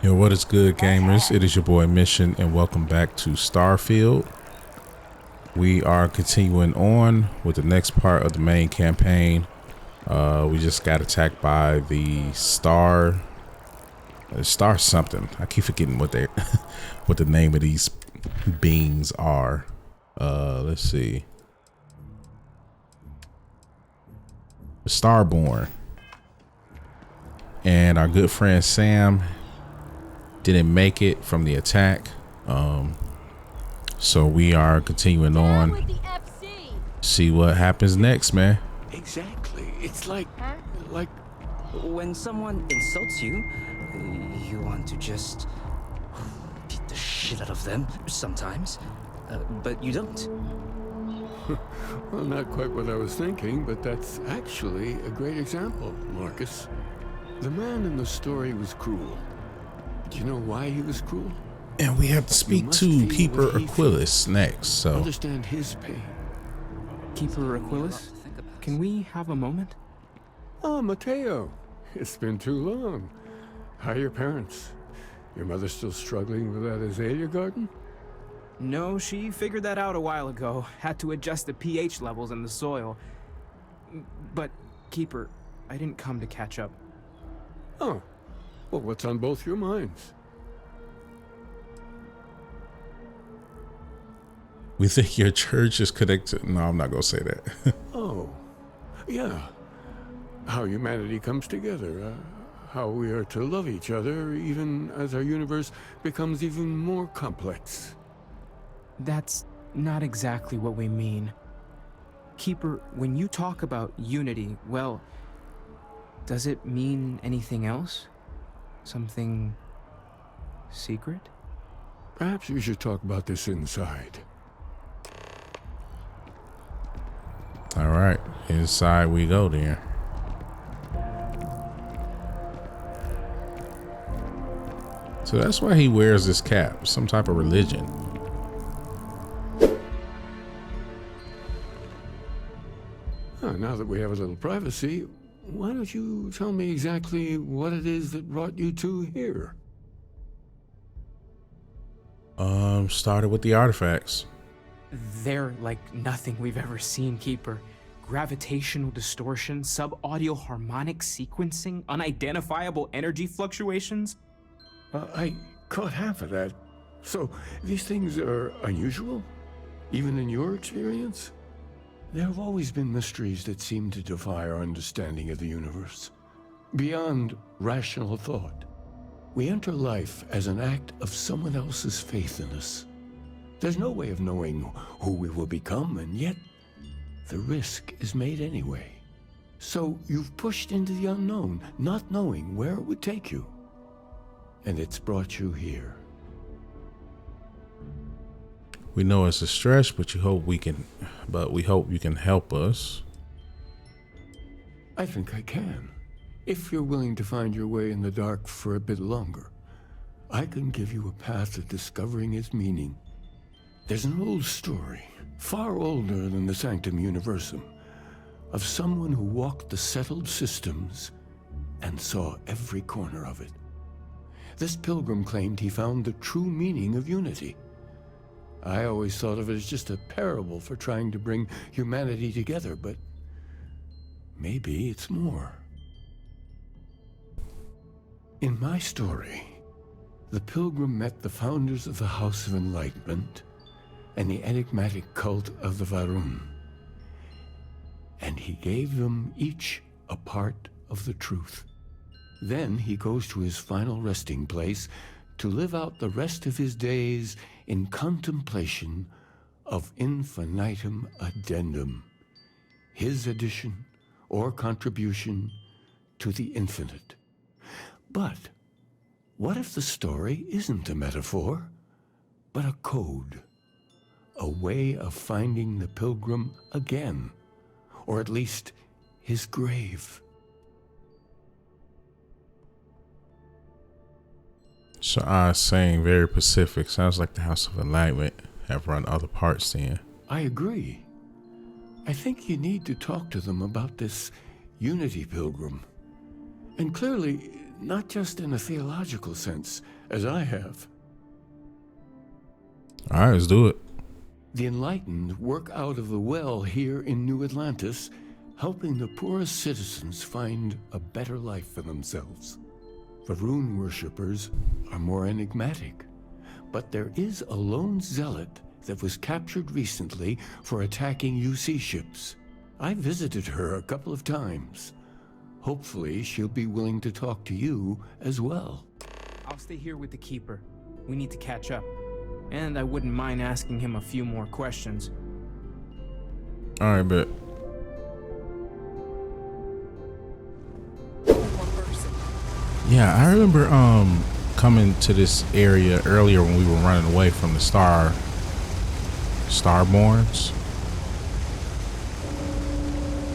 Yo, what is good, gamers? It is your boy Mission, and welcome back to Starfield. We are continuing on with the next part of the main campaign. We just got attacked by the star something. I keep forgetting what they what the name of these beings are. Let's see. The Starborn. And our good friend Sam didn't make it from the attack, so we are continuing on. See what happens next, man. Exactly. It's like When someone insults you, you want to just beat the shit out of them sometimes, but you don't. well, not quite what I was thinking, but that's actually a great example, Marcus. The man in the story was cruel. Do you know why he was cruel? And we have to speak to Keeper Aquilus next, so understand his pain. Keeper Aquilus, can we have a moment? Oh, Mateo. It's been too long. How are your parents? Your mother still struggling with that azalea garden? No, she figured that out a while ago. Had to adjust the pH levels in the soil. But, Keeper, I didn't come to catch up. Oh. Well, what's on both your minds? we think your church is connected. No, I'm not gonna say that. Oh, yeah. How humanity comes together. How we are to love each other even as our universe becomes even more complex. That's not exactly what we mean. Keeper, when you talk about unity, well, does it mean anything else? Something secret? Perhaps we should talk about this inside. All right, inside we go then. So that's why he wears this cap, some type of religion. Now that we have a little privacy, why don't you tell me exactly what it is that brought you two here? Started with the artifacts. They're like nothing we've ever seen, Keeper. Gravitational distortion, sub-audio harmonic sequencing, unidentifiable energy fluctuations. I caught half of that. So, these things are unusual? Even in your experience? There have always been mysteries that seem to defy our understanding of the universe. Beyond rational thought, we enter life as an act of someone else's faith in us. There's no way of knowing who we will become, and yet the risk is made anyway. So you've pushed into the unknown, not knowing where it would take you. And it's brought you here. We know it's a stretch, but we hope you can help us. I think I can. If you're willing to find your way in the dark for a bit longer, I can give you a path to discovering its meaning. There's an old story, far older than the Sanctum Universum, of someone who walked the settled systems and saw every corner of it. This pilgrim claimed he found the true meaning of unity. I always thought of it as just a parable for trying to bring humanity together, but maybe it's more. In my story, the pilgrim met the founders of the House of Enlightenment and the enigmatic cult of the Varun, and he gave them each a part of the truth. Then he goes to his final resting place to live out the rest of his days in contemplation of infinitum addendum, his addition or contribution to the infinite. But what if the story isn't a metaphor, but a code? A way of finding the pilgrim again, or at least his grave. So I was saying very Pacific. Sounds like the House of Enlightenment have run other parts then. I agree. I think you need to talk to them about this Unity Pilgrim. And clearly, not just in a theological sense, as I have. All right, let's do it. The enlightened work out of the well here in New Atlantis, helping the poorest citizens find a better life for themselves. The rune worshippers are more enigmatic, but there is a lone zealot that was captured recently for attacking UC ships. I visited her a couple of times. Hopefully, she'll be willing to talk to you as well. I'll stay here with the Keeper. We need to catch up. And I wouldn't mind asking him a few more questions. All right, bet. Yeah, I remember coming to this area earlier when we were running away from the Starborns.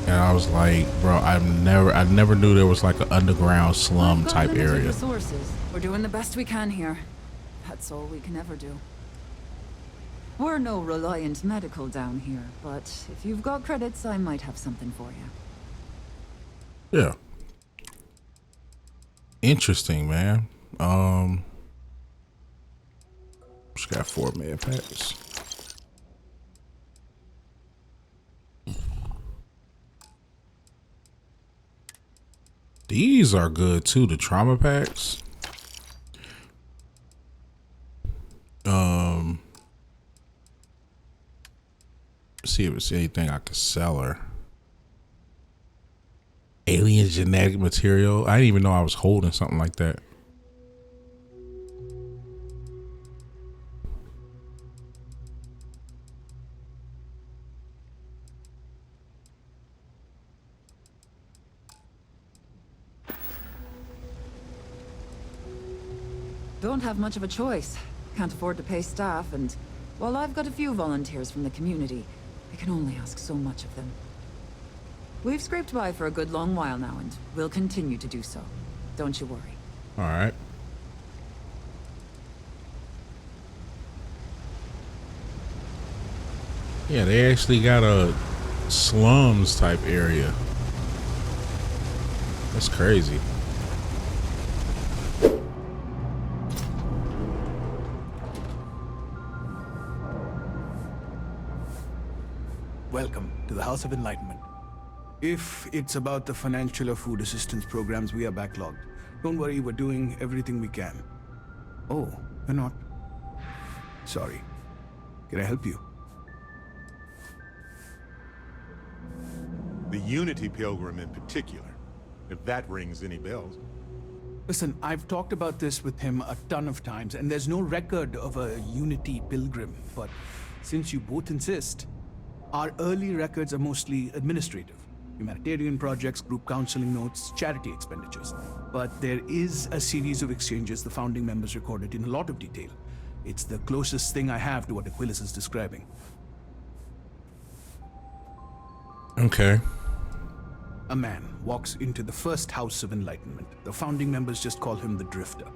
And I was like, bro, I never knew there was like an underground slum type area. Resources. We're doing the best we can here. That's all we can ever do. We're no Reliant Medical down here, but if you've got credits, I might have something for you. Yeah. Interesting, man. Just got 4 med packs. These are good too, the trauma packs. See if it's anything I could sell her. Alien genetic material. I didn't even know I was holding something like that. Don't have much of a choice. Can't afford to pay staff, and while I've got a few volunteers from the community, I can only ask so much of them. We've scraped by for a good long while now, and we'll continue to do so. Don't you worry. All right. Yeah, they actually got a slums type area. That's crazy. Welcome to the House of Enlightenment. If it's about the financial or food assistance programs, we are backlogged. Don't worry, we're doing everything we can. Oh, we're not. Sorry. Can I help you? The Unity Pilgrim in particular, if that rings any bells. Listen, I've talked about this with him a ton of times, and there's no record of a Unity Pilgrim, but since you both insist, our early records are mostly administrative. Humanitarian projects, group counseling notes, charity expenditures. But there is a series of exchanges the founding members recorded in a lot of detail. It's the closest thing I have to what Aquilus is describing. Okay. A man walks into the first House of Enlightenment. The founding members just call him the Drifter.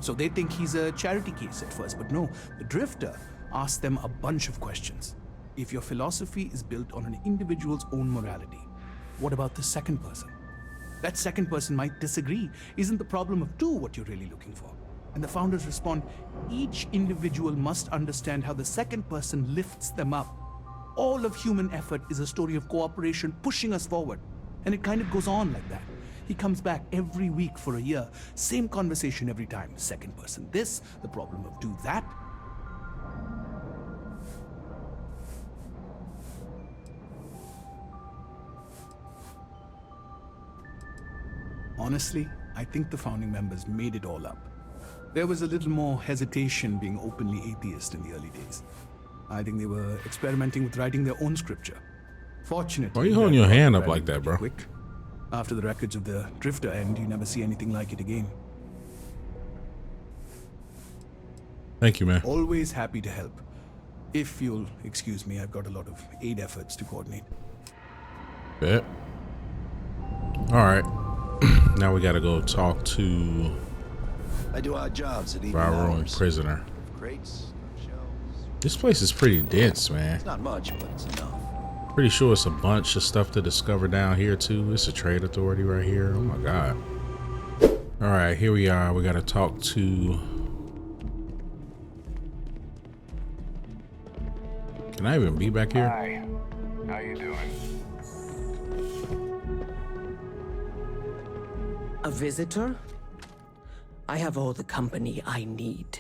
So they think he's a charity case at first, but no, the Drifter asks them a bunch of questions. If your philosophy is built on an individual's own morality, what about the second person? That second person might disagree. Isn't the problem of two what you're really looking for? And the founders respond, each individual must understand how the second person lifts them up. All of human effort is a story of cooperation pushing us forward. And it kind of goes on like that. He comes back every week for a year. Same conversation every time. Second person this, the problem of do that. Honestly, I think the founding members made it all up. There was a little more hesitation being openly atheist in the early days. I think they were experimenting with writing their own scripture. Fortunately, why are you holding your hand up like that, bro? Quick. After the records of the Drifter end, you never see anything like it again. Thank you, man. Always happy to help. If you'll excuse me, I've got a lot of aid efforts to coordinate. Bet. All right. Now we gotta go talk to I do odd jobs at evening our own hours. prisoner. Crates, shelves. This place is pretty dense, man. It's not much, but it's enough. Pretty sure it's a bunch of stuff to discover down here too. It's a trade authority right here. Oh my god. All right, here we are. We got to talk to... Can I even be back here? Hi. How you doing? A visitor? I have all the company I need.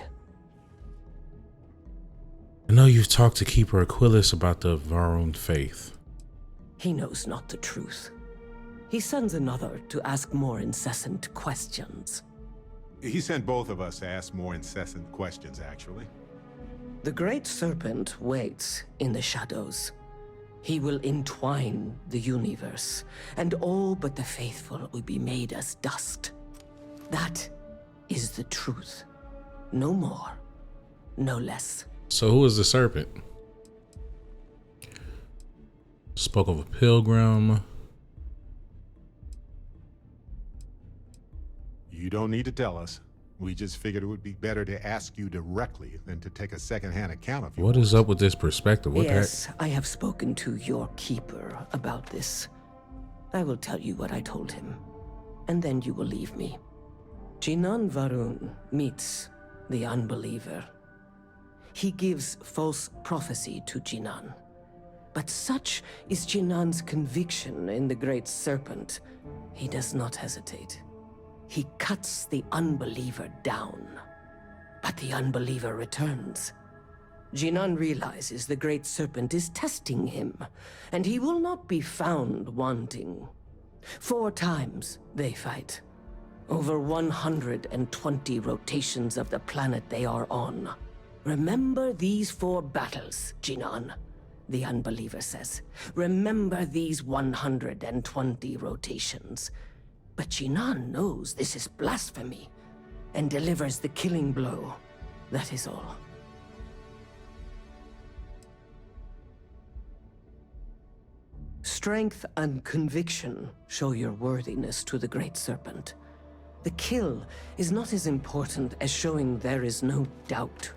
I know you've talked to Keeper Aquilus about the Varun faith. He knows not the truth. He sends another to ask more incessant questions. He sent both of us to ask more incessant questions, actually. The Great Serpent waits in the shadows. He will entwine the universe, and all but the faithful will be made as dust. That is the truth. No more, no less. So who is the serpent? Spoke of a pilgrim. You don't need to tell us. We just figured it would be better to ask you directly than to take a second-hand account of you. What is up with this perspective? What Yes, I have spoken to your keeper about this. I will tell you what I told him, and then you will leave me. Jinan Varun meets the unbeliever. He gives false prophecy to Jinan. But such is Jinan's conviction in the Great Serpent, he does not hesitate. He cuts the unbeliever down, but the unbeliever returns. Jinan realizes the Great Serpent is testing him, and he will not be found wanting. 4 times they fight. Over 120 rotations of the planet they are on. Remember these 4 battles, Jinan, the unbeliever says. Remember these 120 rotations. But Jinan knows this is blasphemy, and delivers the killing blow. That is all. Strength and conviction show your worthiness to the Great Serpent. The kill is not as important as showing there is no doubt.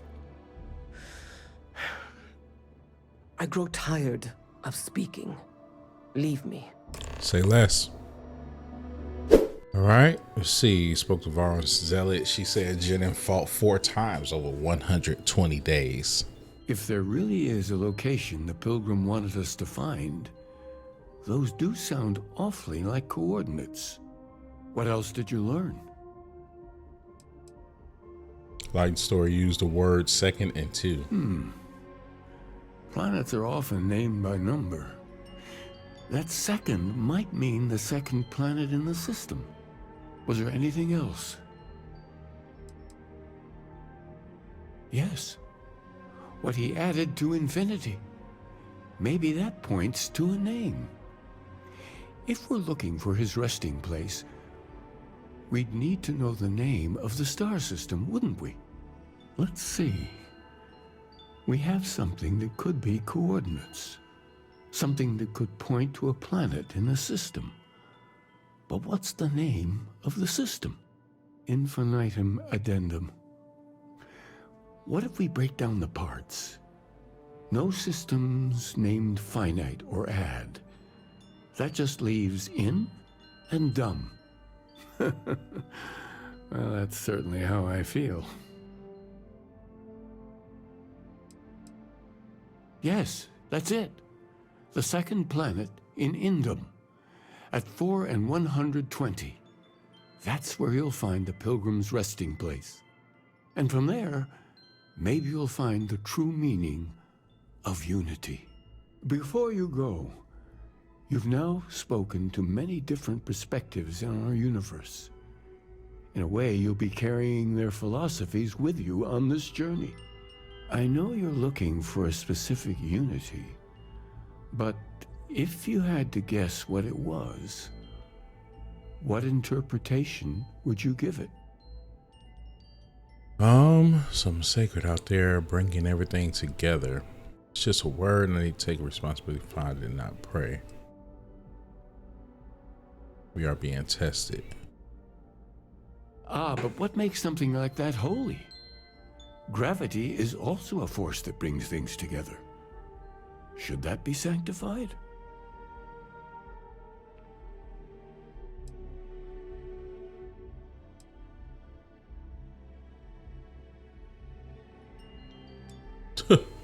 I grow tired of speaking. Leave me. Say less. All right, let's see. Spoke to Varun's zealot. She said Jinan fought 4 times over 120 days. If there really is a location the Pilgrim wanted us to find, those do sound awfully like coordinates. What else did you learn? Light Story used the word second and 2. Planets are often named by number. That second might mean the second planet in the system. Was there anything else? Yes. What he added to infinity. Maybe that points to a name. If we're looking for his resting place, we'd need to know the name of the star system, wouldn't we? Let's see. We have something that could be coordinates. Something that could point to a planet in the system. But what's the name of the system? Infinitum addendum. What if we break down the parts? No systems named finite or add. That just leaves in and dumb. Well, that's certainly how I feel. Yes, that's it. The second planet in Indum, at 4 and 120. That's where you'll find the Pilgrim's resting place. And from there, maybe you'll find the true meaning of unity. Before you go, you've now spoken to many different perspectives in our universe. In a way, you'll be carrying their philosophies with you on this journey. I know you're looking for a specific unity, but if you had to guess what it was, what interpretation would you give it? Something sacred out there, bringing everything together. It's just a word, and I need to take responsibility for it and not pray. We are being tested. Ah, but what makes something like that holy? Gravity is also a force that brings things together. Should that be sanctified?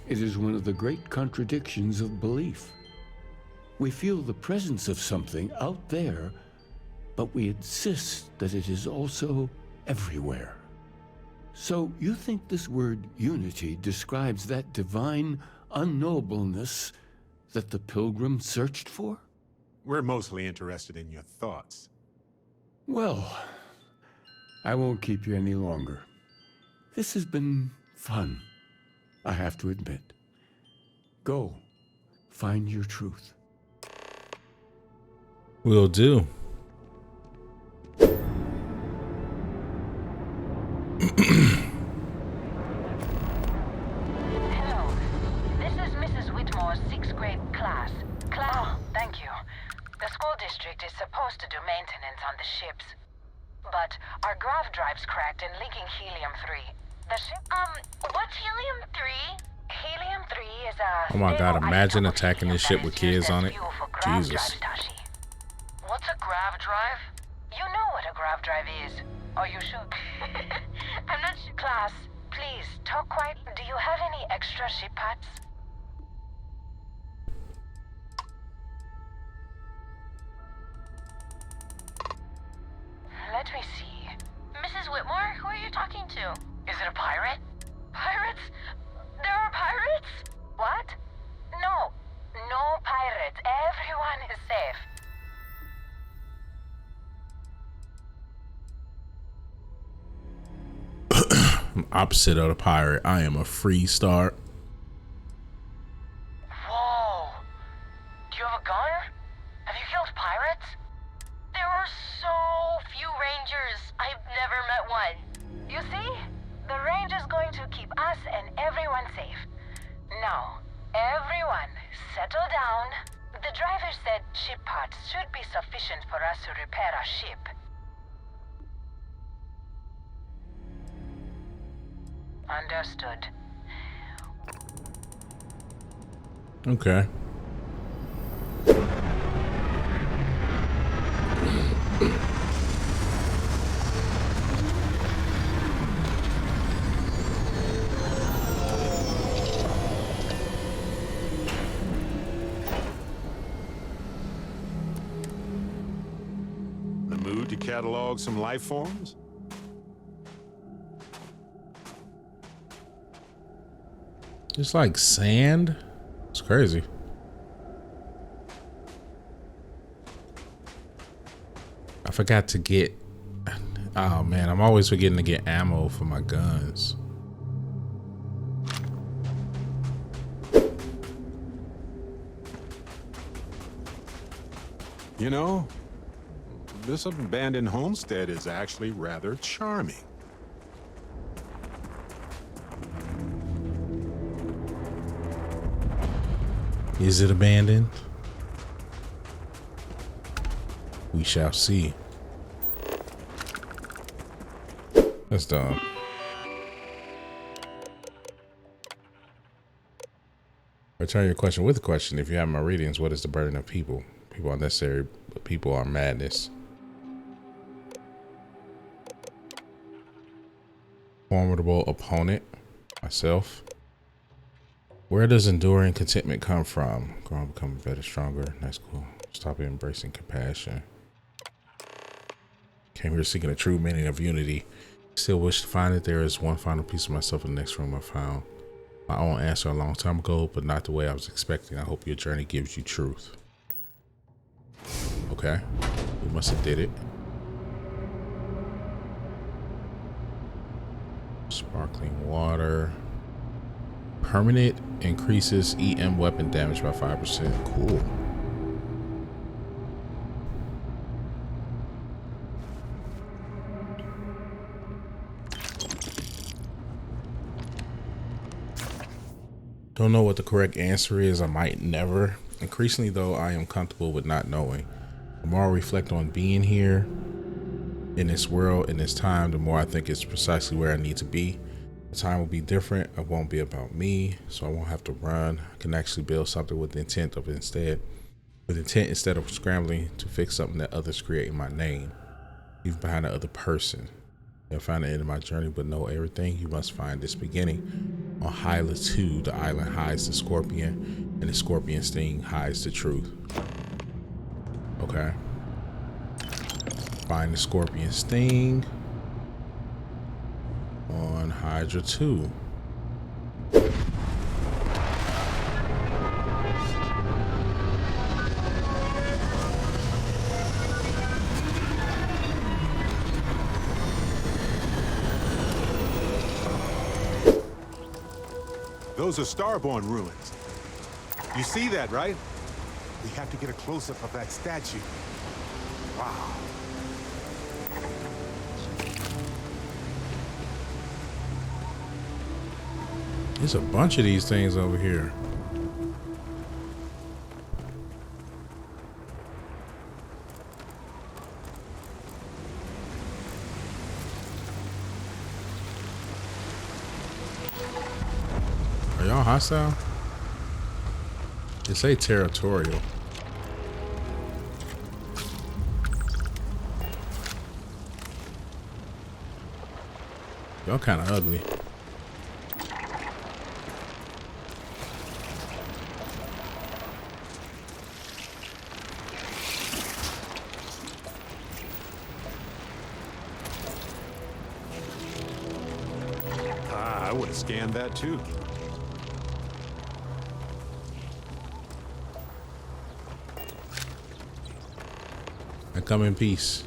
It is one of the great contradictions of belief. We feel the presence of something out there, but we insist that it is also everywhere. So you think this word unity describes that divine unknowableness that the pilgrim searched for? We're mostly interested in your thoughts. Well, I won't keep you any longer. This has been fun, I have to admit. Go, find your truth. Will do. Hello. This is Mrs. Whitmore's 6th grade class. Thank you. The school district is supposed to do maintenance on the ships. But our grav drive's cracked and leaking helium-3. The ship... what's helium-3? Helium-3 is a... Oh my god, stable imagine isotope attacking this helium ship with that is used kids on as it. fuel for grav Jesus. drives, Tashi. What's a grav drive? You know what a grav drive is. Or you should. I'm not sure. Class, please, talk quiet. Do you have any extra ship parts? Let me see. Mrs. Whitmore, who are you talking to? Is it a pirate? Pirates? There are pirates? What? No. No pirates. Everyone is safe. I'm opposite of the pirate. I am a free start. Whoa. Do you have a gun? Have you killed pirates? There are so few rangers. I've never met one. You see? The range is going to keep us and everyone safe. Now, everyone, settle down. The driver said ship parts should be sufficient for us to repair our ship. Understood. Okay. The mood to catalog some life forms? It's like sand. It's crazy. I forgot to get... Oh man, I'm always forgetting to get ammo for my guns. You know, this abandoned homestead is actually rather charming. Is it abandoned? We shall see. That's dumb. Return your question with a question. If you have my readings, what is the burden of people? People are necessary, but people are madness. Formidable opponent. Myself. Where does enduring contentment come from? Growing, becoming better, stronger. That's cool. Stop embracing compassion. Came here seeking a true meaning of unity. Still wish to find it. There is one final piece of myself in the next room I found. My own answer a long time ago, but not the way I was expecting. I hope your journey gives you truth. Okay. We must have did it. Sparkling water. Permanent increases EM weapon damage by 5%. Cool. Don't know what the correct answer is. I might never. Increasingly, though, I am comfortable with not knowing. The more I reflect on being here in this world, in this time, the more I think it's precisely where I need to be. The time will be different. It won't be about me, so I won't have to run. I can actually build something with the intent instead of scrambling to fix something that others create in my name. Leave behind the other person. You'll find the end of my journey, but know everything. You must find this beginning. On Hyla 2, the island hides the scorpion, and the scorpion sting hides the truth. Okay. Find the scorpion sting on Hydra 2. Those are Starborn ruins. You see that, right? We have to get a close-up of that statue. Wow. There's a bunch of these things over here. Are y'all hostile? They say territorial. Y'all kind of ugly. I would have scanned that too. I come in peace.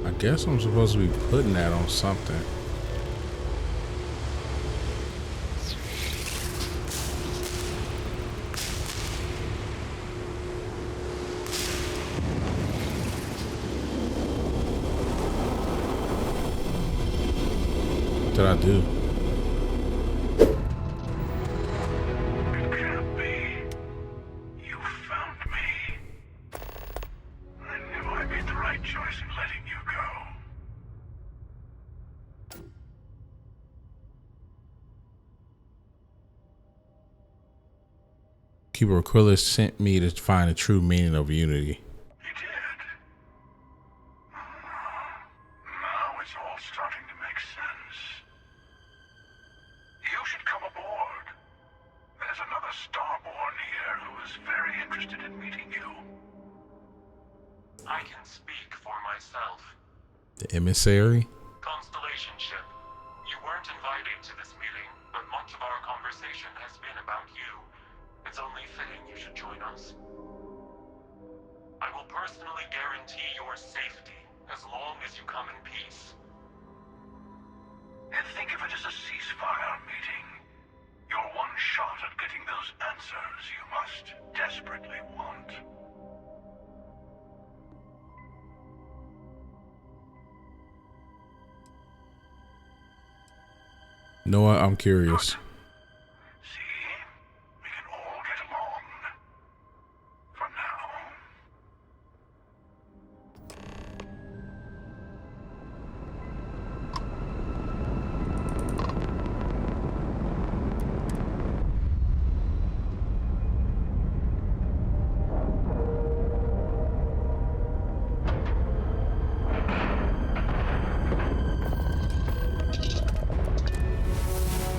I guess I'm supposed to be putting that on something. What did I do? It can't be. You found me. I knew I made the right choice in letting you go. Keeper Aquilus sent me to find the true meaning of unity. You did. Now it's all starting to make sense. You should come aboard. There's another Starborn here who is very interested in meeting you. I can speak for myself. The emissary? Constellation ship. You weren't invited to this meeting, but much of our conversation has been about you. It's only fitting you should join us. I will personally guarantee your safety as long as you come in peace. And think of it as a ceasefire meeting. Your one shot at getting those answers you must desperately want. Noah, I'm curious. See? We can all get along. For now.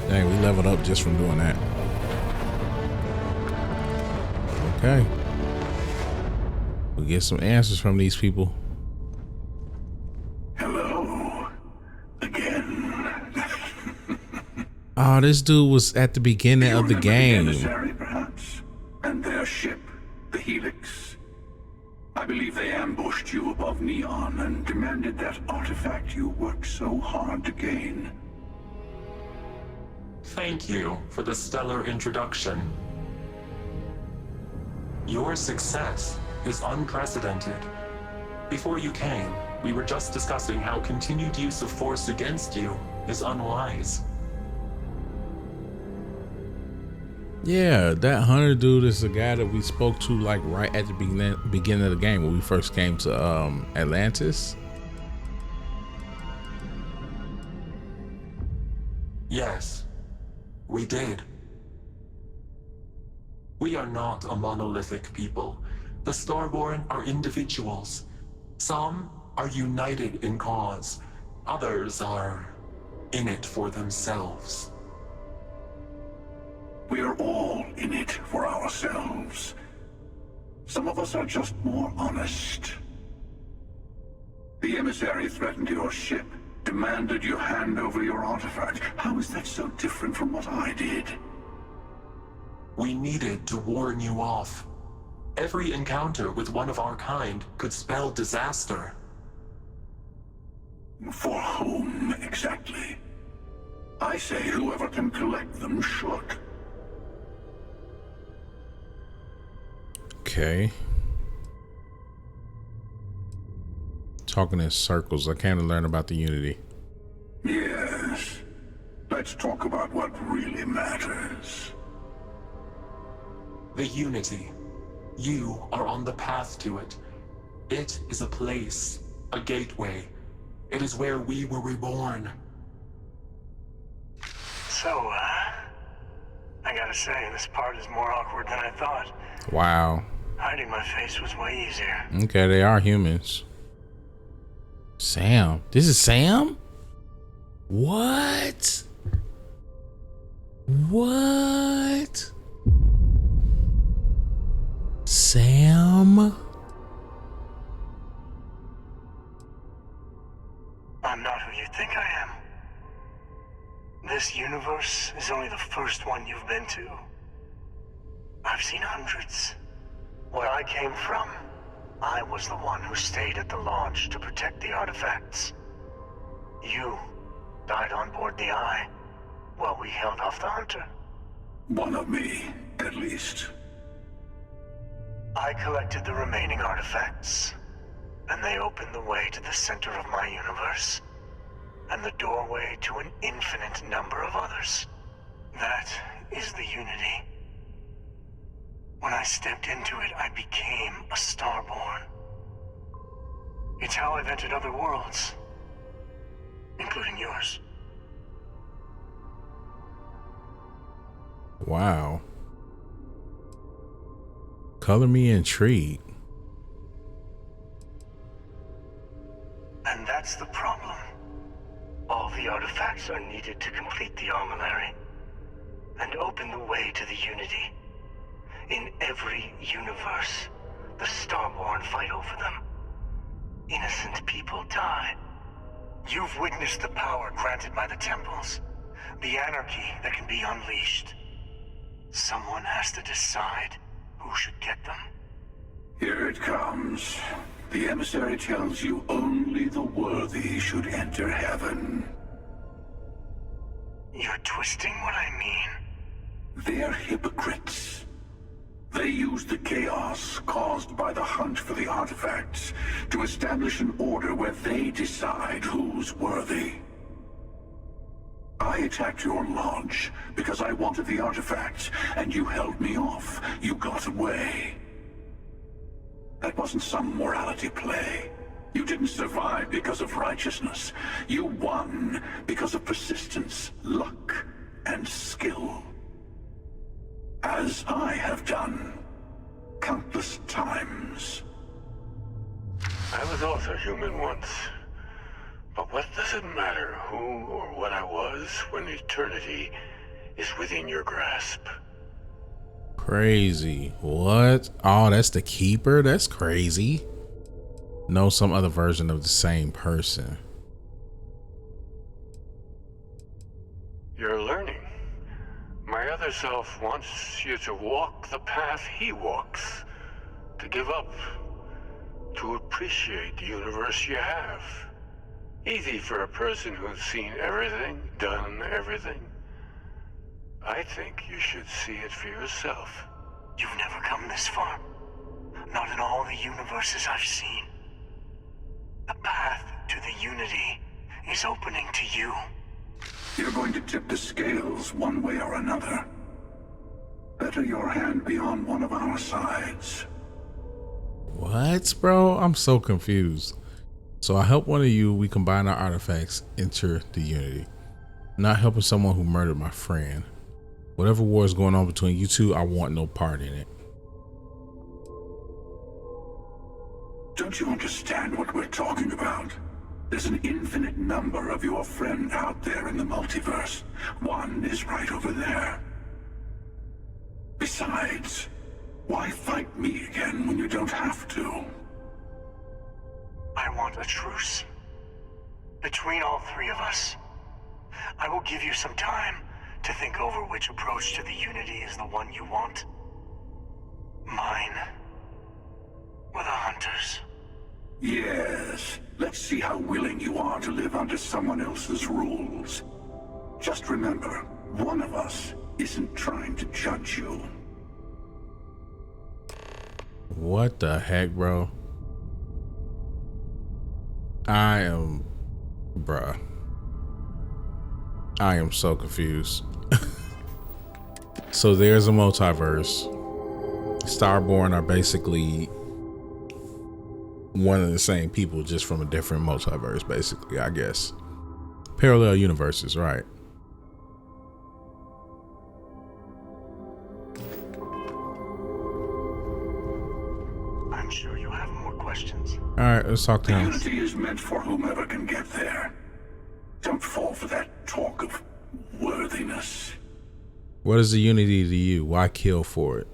Dang, we leveled up just from doing that. Okay. We get some answers from these people. Hello. Again. Oh, this dude was at the beginning of the game. Emissary, perhaps, and their ship, the Helix. I believe they ambushed you above Neon and demanded that artifact you worked so hard to gain. Thank you for the stellar introduction. Your success is unprecedented. Before you came, we were just discussing how continued use of force against you is unwise. Yeah, that hunter dude is the guy that we spoke to like right at the beginning of the game when we first came to Atlantis. Yes, we did. We are not a monolithic people. The Starborn are individuals. Some are united in cause. Others are in it for themselves. We are all in it for ourselves. Some of us are just more honest. The emissary threatened your ship, demanded you hand over your artifact. How is that so different from what I did? We needed to warn you off. Every encounter with one of our kind could spell disaster. For whom, exactly? I say whoever can collect them should. Okay. Talking in circles. I can't learn about the Unity. Yes. Let's talk about what really matters. The Unity. You are on the path to it. It is a place, a gateway. It is where we were reborn. So, I gotta say, this part is more awkward than I thought. Wow. Hiding my face was way easier. Okay, they are humans. Sam. This is Sam? What? What? Sam? I'm not who you think I am. This universe is only the first one you've been to. I've seen hundreds. Where I came from, I was the one who stayed at the launch to protect the artifacts. You died on board the Eye while we held off the Hunter. One of me, at least. I collected the remaining artifacts, and they opened the way to the center of my universe, and the doorway to an infinite number of others. That is the Unity. When I stepped into it, I became a Starborn. It's how I've entered other worlds, including yours. Wow. Color me intrigued. And that's the problem. All the artifacts are needed to complete the armillary and open the way to the Unity. In every universe, the Starborn fight over them. Innocent people die. You've witnessed the power granted by the temples, the anarchy that can be unleashed. Someone has to decide who should get them. Here it comes. The emissary tells you only the worthy should enter heaven. You're twisting what I mean. They're hypocrites. They use the chaos caused by the hunt for the artifacts to establish an order where they decide who's worthy. I attacked your launch because I wanted the artifacts, and you held me off. You got away. That wasn't some morality play. You didn't survive because of righteousness. You won because of persistence, luck, and skill. As I have done countless times. I was also human once. But what does it matter who or what I was when eternity is within your grasp? Crazy. What? Oh, that's the keeper? That's crazy. No, some other version of the same person. You're learning. My other self wants you to walk the path he walks. To give up. To appreciate the universe you have. Easy for a person who's seen everything, done everything. I think you should see it for yourself. You've never come this far. Not in all the universes I've seen. The path to the Unity is opening to you. You're going to tip the scales one way or another. Better your hand be on one of our sides. What, bro? I'm so confused. So I help one of you, we combine our artifacts, enter the Unity. I'm not helping someone who murdered my friend. Whatever war is going on between you two, I want no part in it. Don't you understand what we're talking about? There's an infinite number of your friend out there in the multiverse. One is right over there. Besides, why fight me again when you don't have to? I want a truce. Between all three of us. I will give you some time to think over which approach to the Unity is the one you want. Mine. Or the Hunters. Yes. Let's see how willing you are to live under someone else's rules. Just remember, one of us isn't trying to judge you. What the heck, bro? Bruh. I am so confused. So there's a multiverse. Starborn are basically one of the same people, just from a different multiverse, basically, I guess. Parallel universes, right? I'm sure you have more questions. Alright, let's talk to The him. Unity is meant for whomever can get there. Don't fall for that talk of worthiness. What is the Unity to you? Why kill for it?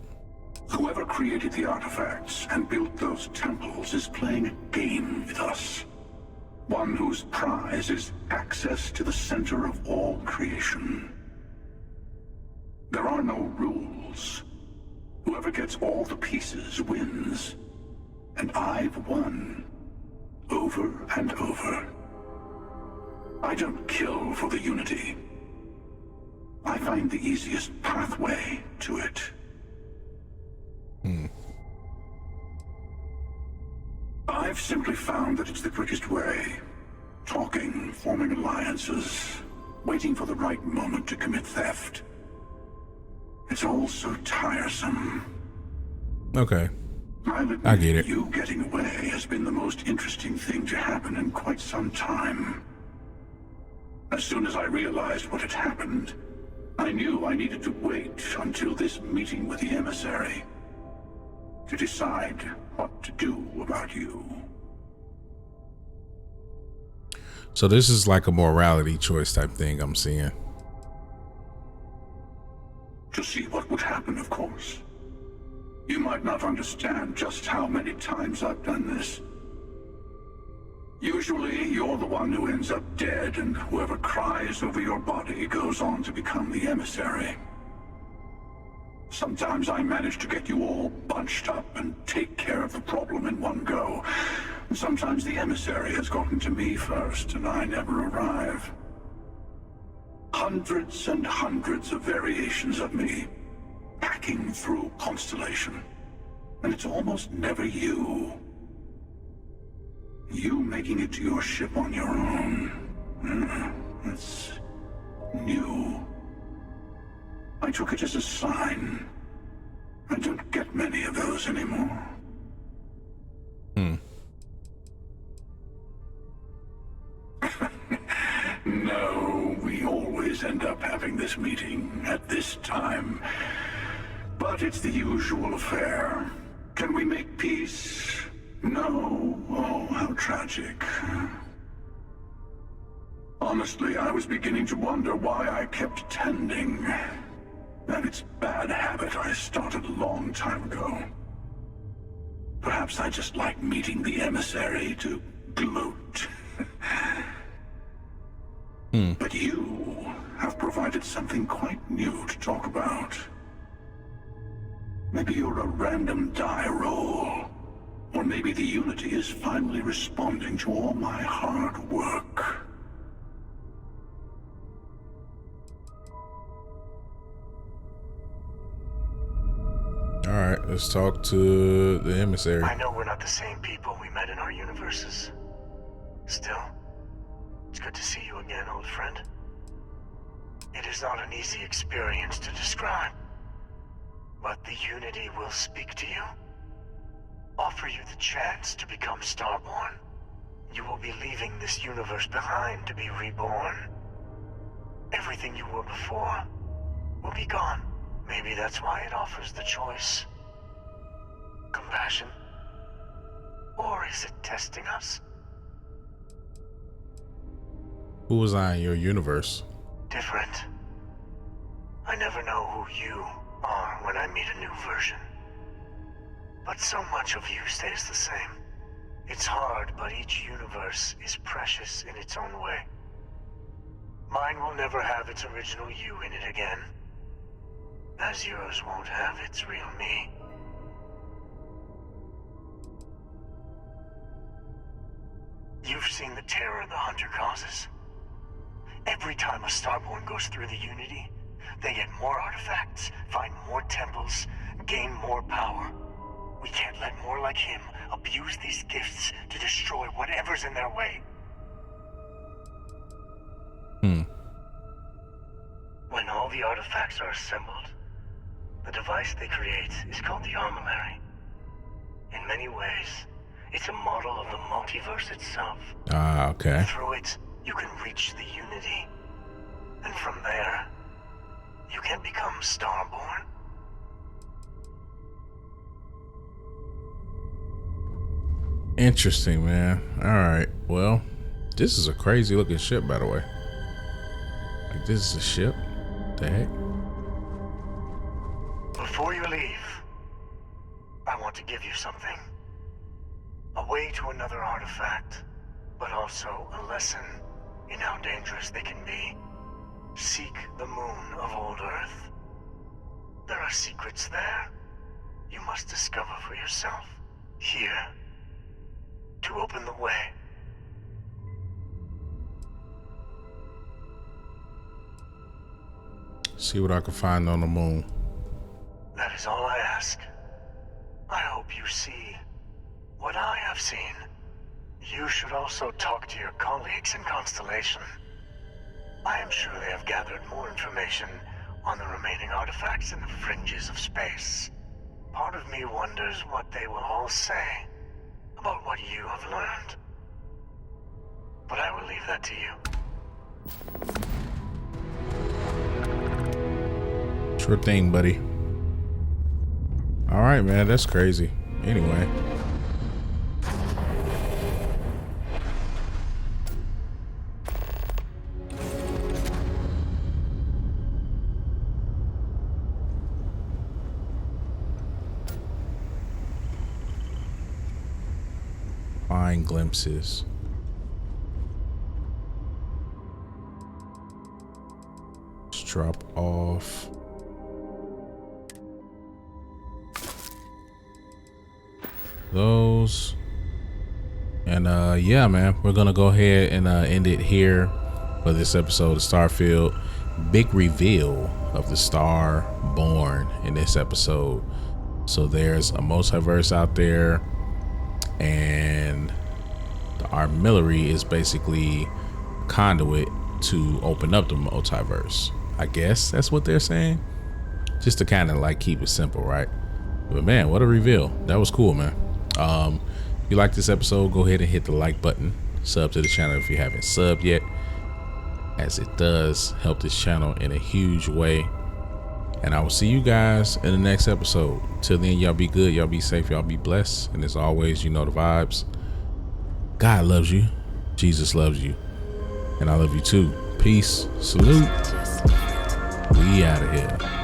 Whoever created the artifacts and built those temples is playing a game with us. One whose prize is access to the center of all creation. There are no rules. Whoever gets all the pieces wins. And I've won. Over and over. I don't kill for the Unity. I find the easiest pathway to it. I've simply found that it's the quickest way. Talking, forming alliances, waiting for the right moment to commit theft. It's all so tiresome. Okay. I'll admit, I get it. you getting away has been the most interesting thing to happen in quite some time. As soon as I realized what had happened, I knew I needed to wait until this meeting with the emissary to decide what to do about you. So this is like a morality choice type thing I'm seeing. To see what would happen, of course. You might not understand just how many times I've done this. Usually, you're the one who ends up dead, and whoever cries over your body goes on to become the emissary. Sometimes I manage to get you all bunched up and take care of the problem in one go. Sometimes the emissary has gotten to me first, and I never arrive. Hundreds and hundreds of variations of me, packing through Constellation. And it's almost never you. You making it to your ship on your own. It's new. I took it as a sign. I don't get many of those anymore. No, we always end up having this meeting at this time. But it's the usual affair. Can we make peace? No. Oh, how tragic. Honestly, I was beginning to wonder why I kept tending. And it's a bad habit I started a long time ago. Perhaps I just like meeting the emissary to gloat. But you have provided something quite new to talk about. Maybe you're a random die roll. Or maybe the Unity is finally responding to all my hard work. Alright, let's talk to the emissary. I know we're not the same people we met in our universes. Still, it's good to see you again, old friend. It is not an easy experience to describe, but the Unity will speak to you. Offer you the chance to become Starborn. You will be leaving this universe behind to be reborn. Everything you were before will be gone. Maybe that's why it offers the choice. Compassion? Or is it testing us? Who was I in your universe? Different. I never know who you are when I meet a new version. But so much of you stays the same. It's hard, but each universe is precious in its own way. Mine will never have its original you in it again, as yours won't have its real me. You've seen the terror the Hunter causes. Every time a Starborn goes through the Unity, they get more artifacts, find more temples, gain more power. We can't let more like him abuse these gifts to destroy whatever's in their way. When all the artifacts are assembled, the device they create is called the Armillary. In many ways, it's a model of the multiverse itself. Ah, okay. Through it, you can reach the Unity. And from there, you can become Starborn. Interesting, man. All right. Well, this is a crazy looking ship, by the way. Like, this is a ship? The heck? Before you leave, I want to give you something. A way to another artifact, but also a lesson in how dangerous they can be. Seek the moon of old Earth. There are secrets there you must discover for yourself. Here, to open the way. See what I can find on the moon. That is all I ask. I hope you see what I have seen. You should also talk to your colleagues in Constellation. I am sure they have gathered more information on the remaining artifacts in the fringes of space. Part of me wonders what they will all say about what you have learned. But I will leave that to you. Sure thing, buddy. All right, man. That's crazy. Anyway. Fine glimpses. Let's drop off. Those. And yeah, man, we're gonna go ahead and end it here for this episode of Starfield. Big reveal of the Starborn in this episode. So there's a multiverse out there, and the artillery is basically conduit to open up the multiverse. I guess that's what they're saying, just to kind of like keep it simple, right? But man, what a reveal. That was cool, man. If you like this episode, go ahead and hit the like button. Sub to the channel if you haven't subbed yet, as it does help this channel in a huge way. And I will see you guys in the next episode. Till then, y'all be good, y'all be safe, y'all be blessed. And as always, you know the vibes. God loves you, Jesus loves you, and I love you too. Peace, salute, we out of here.